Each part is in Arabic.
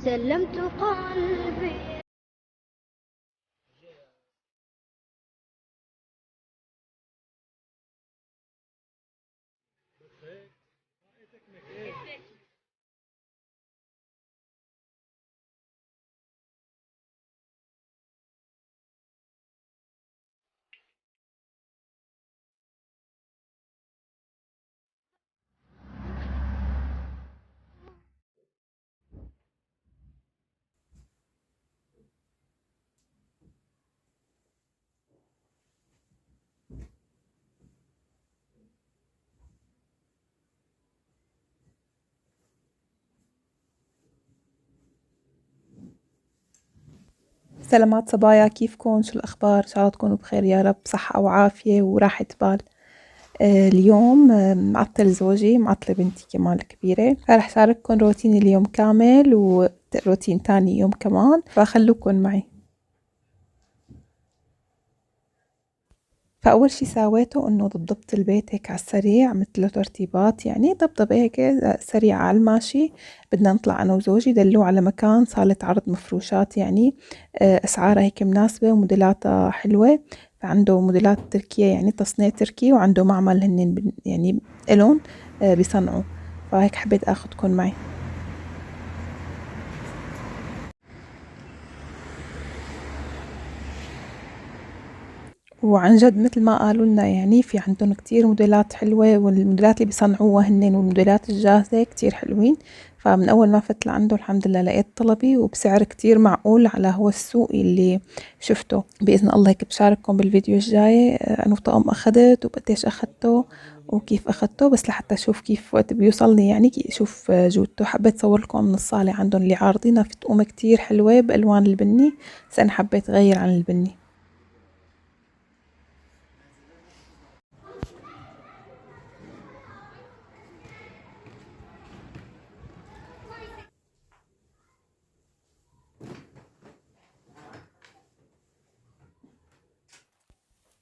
سلمت قلبي. سلامات صبايا، كيفكن؟ شو الأخبار؟ إن شاء الله تكونوا بخير يا رب، صحة وعافية وراحة بال. اليوم معطل زوجي، معطلة بنتي كمان الكبيرة، فرح شارككم روتين اليوم كامل وروتين تاني يوم كمان، فخلوكن معي. فأول شي ساويته إنه ضبطت البيت هيك على السريع، عملت له ترتيبات، يعني ضبطة هيك سريعة على الماشي. بدنا نطلع أنا وزوجي، دلوه على مكان صالة عرض مفروشات، يعني أسعارها هيك مناسبة وموديلاتها حلوة. فعنده موديلات تركية، يعني تصنيع تركي، وعنده معمل هنن يعني إلون بيصنعوا. فهيك حبيت أخدكن معي. وعن جد مثل ما قالوا لنا، يعني في عندهم كتير موديلات حلوة، والموديلات اللي بيصنعوها هنن والموديلات الجاهزة كتير حلوين. فمن أول ما فت لعنده الحمد لله لقيت طلبي وبسعر كتير معقول على هو السوق اللي شفته. بإذن الله هيك بشارككم بالفيديو الجاي أنا وطقم أخدت وقديش أخدته وكيف أخدته، بس لحتى أشوف كيف وقت بيوصلني، يعني شوف جودته. حبيت صور لكم من الصالة عندهم اللي عارضينها في تقومة كتير حلوة بألوان البني، بس أنا حبيت أغير عن البني.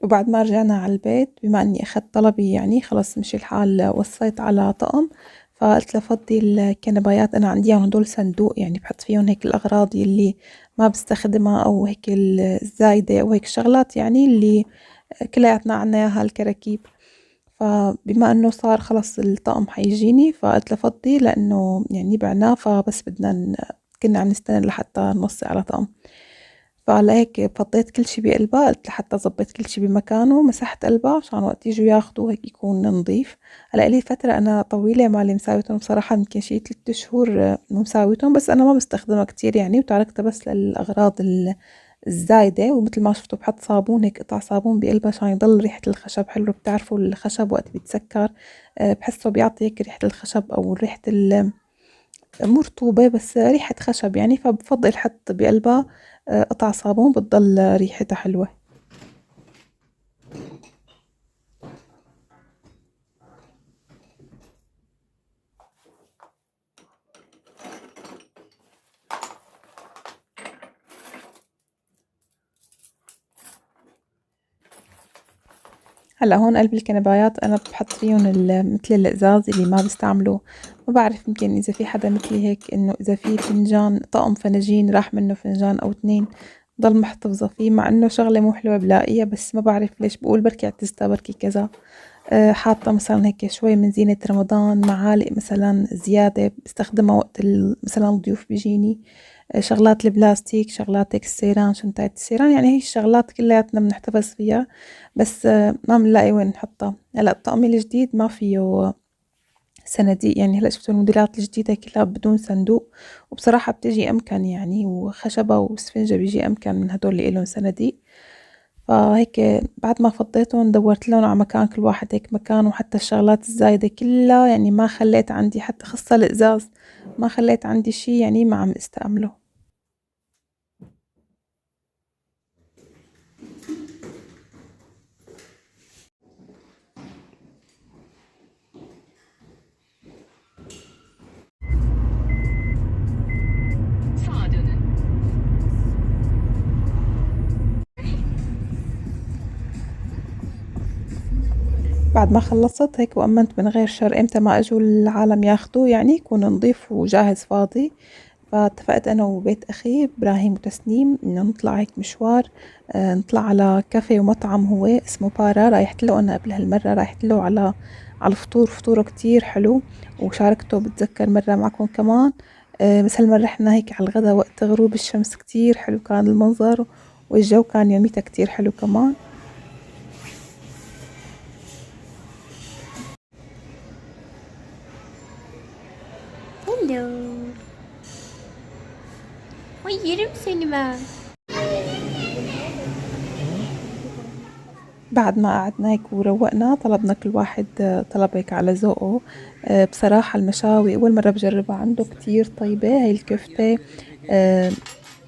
وبعد ما رجعنا على البيت، بما اني اخذت طلبي يعني خلص مشي الحال، وصيت على طقم. فقلت لفضي الكنبايات، انا عندي اياهم هدول صندوق، يعني بحط فيهم هيك الاغراض اللي ما بستخدمها، او هيك الزايدة، او هيك شغلات يعني اللي كلياتنا عنا اياها الكراكيب. فبما انه صار خلص الطقم حيجيني، فقلت لفضي لانه يعني بعناه، فبس كنا عم نستنى لحتى نوصي على طقم. فعلى هيك فضيت كل شي بقلبها، قلت لحتى ظبط كل شي بمكانه، مسحت قلبها عشان وقت يجوا ياخدوا هيك يكون نظيف. هلا لي فترة أنا طويلة مالي مساويتهم بصراحة، يمكن شي 3 شهور مو مساويتهم، بس أنا ما بستخدمها كتير يعني، وتركتها بس للأغراض الزايدة. ومثل ما شفتوا بحط صابون، هيك قطع صابون بقلبها عشان يضل ريحة الخشب حلو. بتعرفوا الخشب وقت بيتسكر بحسه بيعطي هيك ريحة الخشب، أو ريحة مو رطوبة بس ريحة خشب يعني. فبفضل حط بقلبها قطع صابون، بتضل ريحتها حلوة. هلا هون قلب الكنبايات انا بحط فيهم مثل الازاز اللي ما بستعمله. ما بعرف، يمكن اذا في حدا مثلي هيك، انه اذا في فنجان، طقم فناجين راح منه فنجان او 2، ضل محتفظة فيه، مع انه شغلة مو حلوة بلاقيها، بس ما بعرف ليش، بقول بركي اعتزتها بركي كذا. حاطة مثلا هيك شوي من زينة رمضان، معالق مثلا زيادة بستخدمها وقت مثلا الضيوف بيجيني. شغلات البلاستيك، شغلات هيك السيران، شنطات السيران، يعني هي الشغلات كلياتنا بنحتفظ فيها، بس ما بنلاقي وين نحطها. هلا الطقم الجديد ما فيه صناديق، يعني هلا شفتوا الموديلات الجديدة كلها بدون صندوق، وبصراحة بتجي أمكن يعني، وخشبة وسفنجة بيجي أمكن من هدول اللي إلهم صناديق. فهيك بعد ما فضيتهم دورت لهم على مكان، كل واحد هيك مكان، وحتى الشغلات الزايدة كلها يعني ما خليت عندي، حتى خاصة الإزاز ما خليت عندي شي يعني ما عم استعمله. بعد ما خلصت هيك وأمنت من غير شر، إمتى ما أجوا العالم ياخدوه يعني يكون نظيف وجاهز فاضي. فاتفقت أنا وبيت أخي إبراهيم وتسنيم إنه نطلع هيك مشوار، نطلع على كافيه ومطعم هو اسمه بارا. رايحت له أنا قبل هالمرة، رايحت له على الفطور، فطوره كتير حلو، وشاركته بتذكر مرة معكم كمان. بس هالمرة رحنا هيك على الغدا وقت غروب الشمس، كتير حلو كان المنظر، والجو كان يوميتها كتير حلو كمان. Hello. Ay yerim seni ben. بعد ما قعدنا هيك وروقنا، طلبنا كل واحد طلب هيك على ذوقه. بصراحة المشاوي أول مرة بجربها عنده، كتير طيبة هاي الكفتة، آه،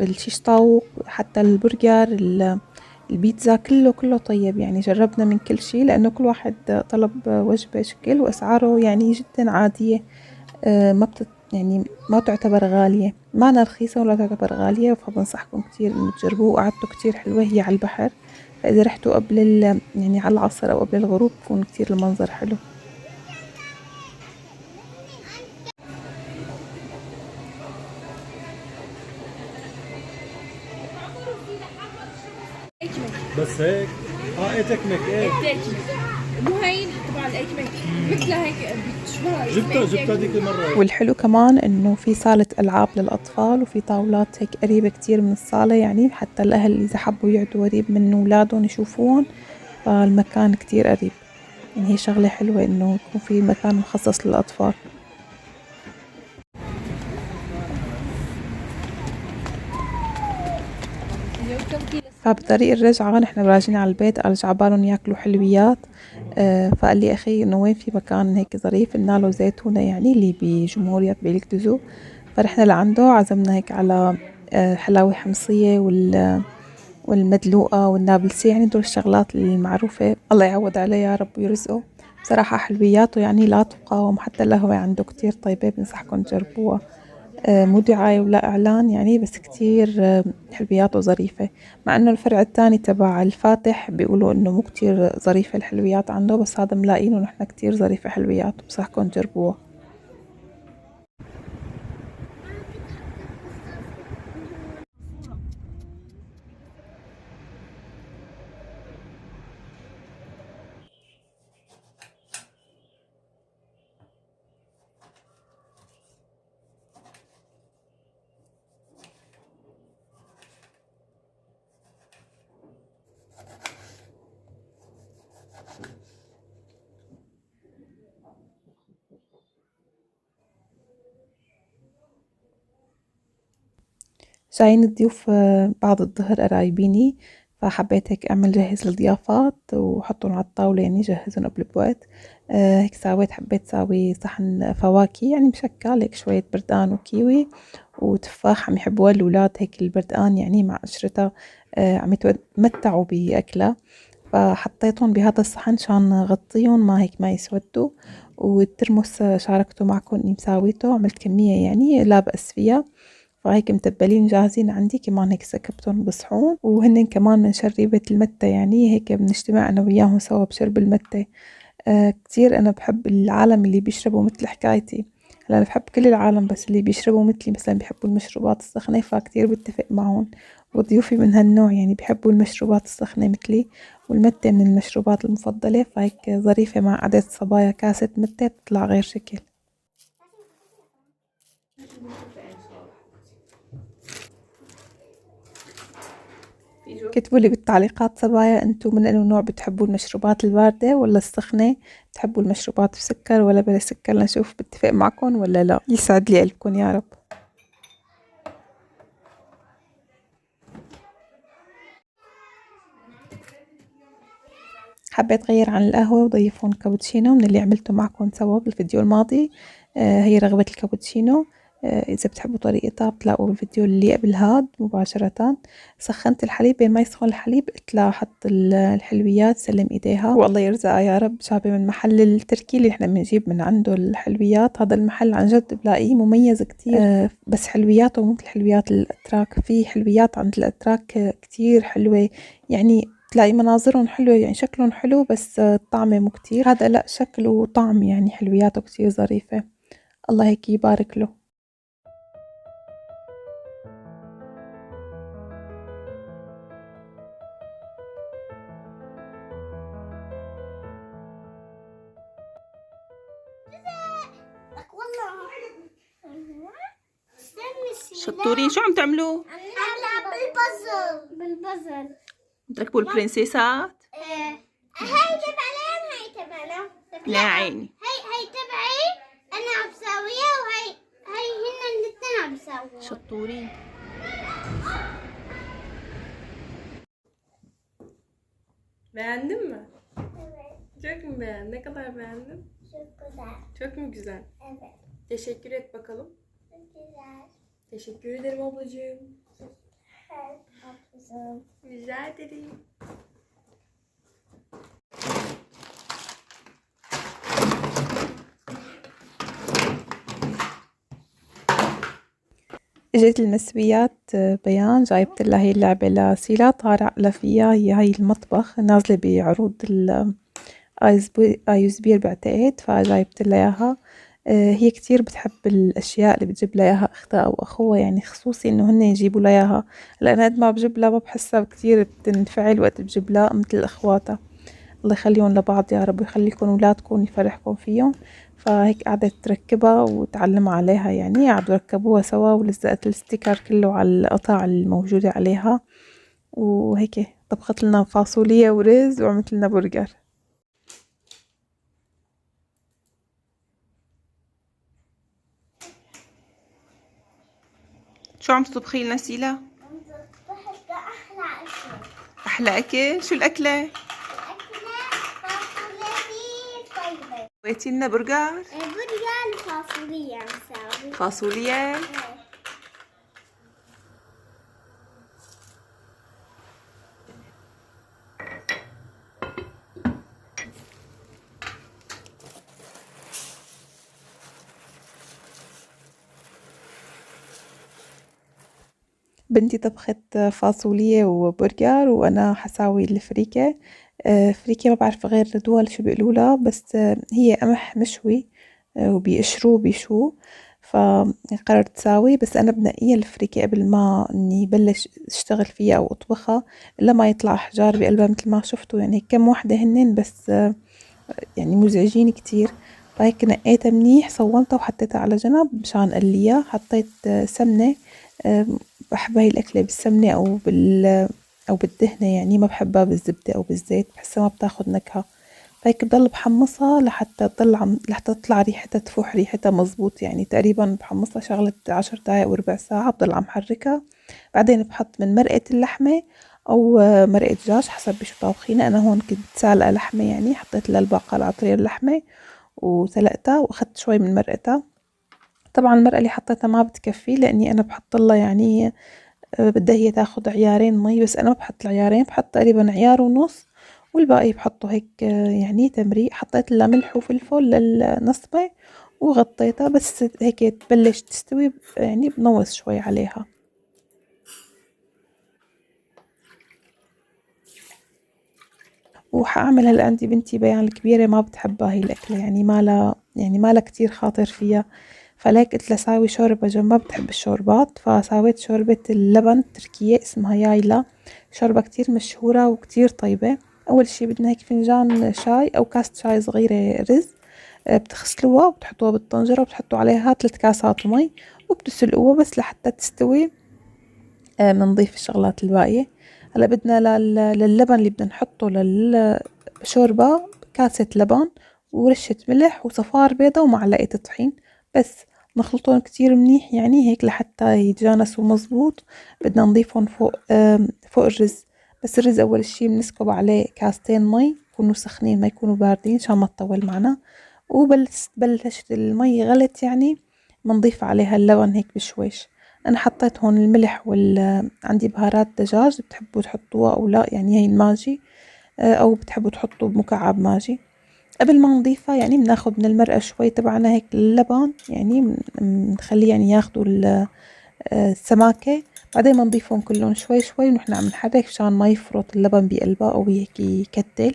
الشيش طاووق، حتى البرجر، البيتزا، كله طيب يعني. جربنا من كل شي لأنه كل واحد طلب وجبة شكل، وأسعاره يعني جدا عادية. ما يعني ما تعتبر غالية، مانا رخيصة ولا تعتبر غالية، فبنصحكم كتير إنه تجربوه. وقعدته كتير حلوة، هي على البحر، فإذا رحتوا قبل يعني على العصر أو قبل الغروب بكون كتير المنظر حلو. بس هيك. اه اكمك ايه. مو هاي تبع الاكمك مثلها هيك بتشبهها. جبتها ديك المره. والحلو كمان إنه في صالة ألعاب للأطفال، وفي طاولات هيك قريبة كتير من الصالة، يعني حتى الأهل إذا حبوا يقعدوا قريب من أولادهم يشوفون، فالمكان كتير قريب. يعني هي شغلة حلوة إنه يكون في مكان مخصص للأطفال. فبطريق الرجعة نحن راجعين على البيت، قال عبالهم ياكلوا حلويات. فقال لي أخي إنه وين في مكان هيك ظريف، قلنا له زيتونة يعني اللي بجمهورية بيلكتزو. فرحنا لعنده، عزمنا هيك على حلاوة حمصية والمدلوقة والنابلسية، يعني دول الشغلات المعروفة. الله يعوض عليه يا رب ويرزقه. بصراحة حلوياته يعني لا تقاوم، حتى القهوة عنده كتير طيبة، بنصحكم تجربوها. مو دعاية ولا إعلان يعني، بس كتير حلوياته ظريفة. مع إنه الفرع التاني تبع الفاتح بيقولوا إنه مو كتير ظريفة الحلويات عنده، بس هذا ملاقينه نحنا كتير ظريفة حلوياته، بصحكم تجربوها. جايين الضيوف بعد الظهر قرايبيني، فحبيت هيك أعمل جهز الضيافات وحطهم على الطاولة، يعني جهزهم قبل بوقت. هيك سويت، حبيت ساوي صحن فواكه يعني مشكل، هيك شوية بردقان وكيوي وتفاح، عم يحبوها الأولاد هيك البردقان يعني مع قشرتها. عم يتمتعوا بأكلها، فحطيتهم بهذا الصحن عشان غطيهم ما يسودوا. والترمس شاركته معكم اني مساويته، عملت كمية يعني لا بأس فيها. فهيك متبلين جاهزين عندي، كمان هيك سكبتهم بصحون، وهن كمان من شريبة المتة، يعني هيك بنجتمع أنا وياهم سوا بشرب المتة. كتير أنا بحب العالم اللي بيشربوا مثل حكايتي. هلا أنا بحب كل العالم، بس اللي بيشربوا مثلي مثلا بيحبوا المشروبات السخنة، فكتير بتفق معهم. وضيوفي من هالنوع يعني بيحبوا المشروبات السخنة مثلي، والمتة من المشروبات المفضلة، فهيك ظريفة مع عدد صبايا كاسة متة بتطلع غير شكل. اكتبوا لي بالتعليقات صبايا، انتم من انه نوع بتحبوا المشروبات الباردة ولا السخنة؟ بتحبوا المشروبات بسكر ولا بلا سكر؟ لنشوف بتفق معكم ولا لا. يسعد لي قلبكم يا رب. حبيت أغير عن القهوة وضيفون كابتشينو من اللي عملته معكم سوا بالفيديو الماضي. هي رغوة الكابتشينو. إذا بتحبوا طريقتها بتلاقوا بالفيديو اللي قبل هاد مباشرة. سخنت الحليب، بين ما يسخن الحليب قلت لها حط الحلويات، سلم إيديها والله يرزقها يا رب. جابة من محل التركي اللي احنا بنجيب من عنده الحلويات، هذا المحل عن جد بلاقيه مميز كتير. بس حلوياته مو مثل حلويات الأتراك، في حلويات عند الأتراك كتير حلوة يعني، تلاقي مناظرهم حلوة يعني شكلهم حلو، بس طعمه مو كتير. هذا لا، شكله وطعم يعني حلوياته كتير ظريفة. الله هيك يبارك له. شطورين. شو عم تعملوا؟ نلعب بالبازل. تركبوا البرنسيسات؟ هاي تبعنا هاي تبعنا. لا عيني. هاي تبعي انا عم بساويها هاي هن الاثنين عم بساووها. شطورين. Beğendin mi? Çok mu beğendin? Ne kadar beğendin? Çok güzel. Çok mu güzel? Evet. Teşekkür et bakalım. Çok güzel. Teşekkür ederim ablacığım. Evet. Haklısın. Rica ederim. اجت المسويات بيان جايبت لها هي اللعبة لسيلا طالع لها فيها هي هاي المطبخ نازلة بعروض ايزبير بعتقد فجايبت لها اياها. هي كتير بتحب الاشياء اللي بتجيب لها اياها اختها او اخوها يعني خصوصي انه هن يجيبوا لها اياها. لان قد ما بجيب لها ما بحسها كتير بتنفعل وقت بجيب لها مثل اخواتها. الله يخليهم لبعض يا رب ويخليكم اولادكم ويفرحكم فيهم. فهيك قعدت تركبها وتعلم عليها يعني قعدوا ركبوها سوا ولزقت الستيكر كله على القطع الموجودة عليها وهيك طبخت لنا فاصوليا ورز وعملت لنا برجر. شو عم تطبخي لنا سيلا؟ بحب احلى اشياء. احلى اكل؟ شو الاكلة؟ اكلة فاصوليا طيبة. سويتي لنا برجر؟ برجر فاصوليا عم ساوي. فاصوليا؟ بنتي طبخت فاصوليا وبرجر وانا حساوي الفريكة. فريكة ما بعرف غير دول شو بيقولوا لها بس هي قمح مشوي وبيقشروه بيشوه فقررت ساوي. بس انا بنقيها الفريكة قبل ما اني بلش اشتغل فيها او اطبخها الا ما يطلع احجار بقلبها مثل ما شفتوا يعني كم وحدة هنن بس يعني مزعجين كتير. فهيك نقيتها منيح صونتها وحطيتها على جنب مشان اقليها. حطيت سمنة بحب هاي الأكلة بالسمنة أو بالدهنة يعني ما بحبها بالزبدة أو بالزيت بحسها ما بتاخد نكهة. فهيك بضل بحمصها لحتى تطلع ريحتها تفوح ريحتها مزبوط يعني تقريبا بحمصها شغلة 10 دقايق وربع ساعة بضل عم حركها. بعدين بحط من مرقة اللحمة أو مرقة دجاج حسب بشو طابخينها. أنا هون كنت سالقة لحمة يعني حطيت لها البقل على طريق اللحمة وسلقتها وأخدت شوي من مرقتها. طبعا المرقة اللي حطيتها ما بتكفي لاني انا بحط لها يعني بدها هي تاخد عيارين مي بس انا ما بحط العيارين بحط تقريبا عيار ونص والباقي بحطه هيك يعني تمريق. حطيت لها ملح وفلفل للنصبة وغطيتها بس هيك تبلش تستوي يعني بنوص شوي عليها. وحاعمل هلا عندي بنتي بيان الكبيرة ما بتحبها هي الأكلة يعني ما لها كتير خاطر فيها. فليك قلت لها ساوي شوربة جنبها بتحب الشوربات. فساويت شوربة اللبن التركية اسمها يايلا. شوربة كتير مشهورة وكتير طيبة. أول شي بدنا هيك فنجان شاي أو كاسة شاي صغيرة رز بتغسلوها وبتحطوها بالطنجرة وبتحطوا عليها 3 كاسات مي وبتسلقوها بس لحتى تستوي. بنضيف الشغلات الباقية. هلا بدنا للبن اللي بدنا نحطه للشوربة كاسة لبن ورشة ملح وصفار بيضة ومعلقة طحين بس نخلطهم كتير منيح يعني هيك لحتى يتجانسوا مزبوط. بدنا نضيفهم فوق الرز. بس الرز أول شي بنسكب عليه كاستين مي يكونوا سخنين ما يكونوا باردين عشان ما تطول معنا. وبلشت المي غلت يعني بنضيف عليها اللبن هيك بشويش. أنا حطيت هون الملح عندي بهارات دجاج بتحبوا تحطوها أو لا يعني هي الماجي أو بتحبوا تحطوا مكعب ماجي. قبل ما نضيفها يعني بناخد من المرقة شوي تبعنا هيك اللبن يعني بنخليه يعني ياخدوا السماكة. بعدين بنضيفهم كلهم شوي شوي ونحن عم نحرك مشان ما يفرط اللبن بقلبها أو هيك يكتل.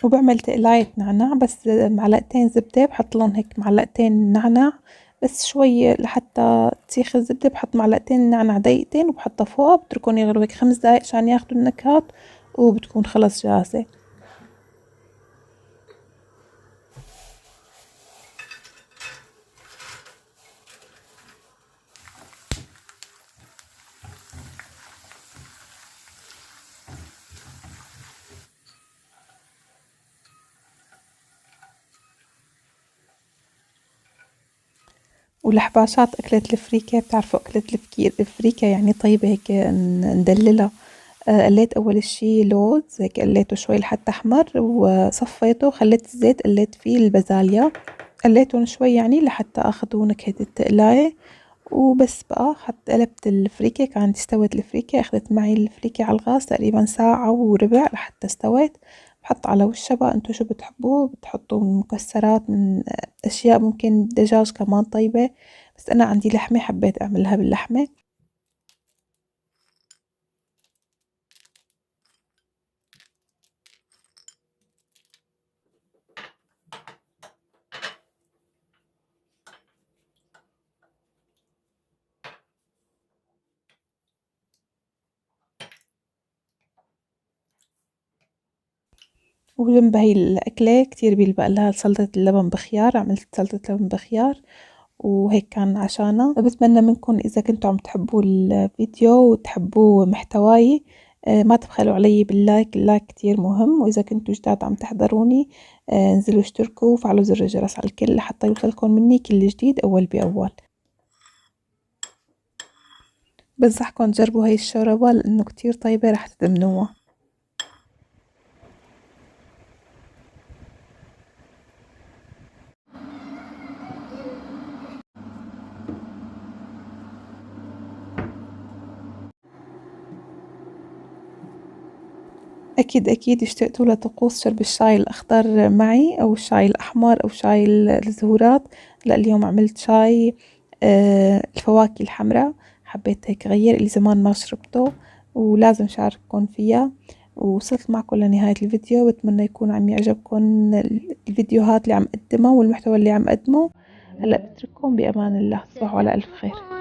وبعمل تقلاية نعناع، بس معلقتين زبدة، بحط لهم هيك معلقتين نعناع بس شوي لحتى تسيخ الزبدة، بحط معلقتين نعناع دقيقتين وبحطها فوق، بتركهم يغلوا هيك 5 دقايق عشان ياخدوا النكهات وبتكون خلص جاهزة. والحباشات أكلة الفريكة، بتعرفوا أكلة الفريكة يعني طيبة هيك ندللها. قليت أول شي لوز هيك، قليته شوي لحتى أحمر وصفيته وخليت الزيت، قليت فيه البازاليا، قليتهم شوي يعني لحتى أخذوا نكهة التقلاية وبس. بقى قلبت الفريكة، كانت استوت الفريكة، أخذت معي الفريكة على الغاز تقريبا ساعة وربع لحتى استوت. بحط على وشها بقى انتو شو بتحبوه، بتحطوا من مكسرات، من أشياء، ممكن دجاج كمان طيبة، بس أنا عندي لحمة حبيت أعملها باللحمة. وجنب هاي الأكلة كتير بيلبق لها سلطة اللبن بخيار، عملت سلطة لبن بخيار وهيك كان عشانها. بتمنى منكم إذا كنتوا عم تحبوا الفيديو وتحبوا محتواي ما تبخلوا علي باللايك، اللايك كتير مهم. وإذا كنتوا جداد عم تحضروني انزلوا اشتركوا وفعلوا زر الجرس على الكل لحتى يوصلكم مني كل جديد أول بأول. بنصحكم تجربوا هاي الشوربة لأنه كتير طيبة، رح تدمنوها. أكيد اشتقتوا لطقوس شرب الشاي الأخضر معي، أو الشاي الأحمر، أو شاي الزهورات. هلأ اليوم عملت شاي الفواكه الحمراء، حبيت هيك غير اللي زمان ما شربته ولازم شارككم فيها. ووصلت معكم لنهاية الفيديو، بتمنى يكون عم يعجبكم الفيديوهات اللي عم قدمها والمحتوى اللي عم قدمه. هلأ بترككم بأمان الله، تصبحوا على ألف خير.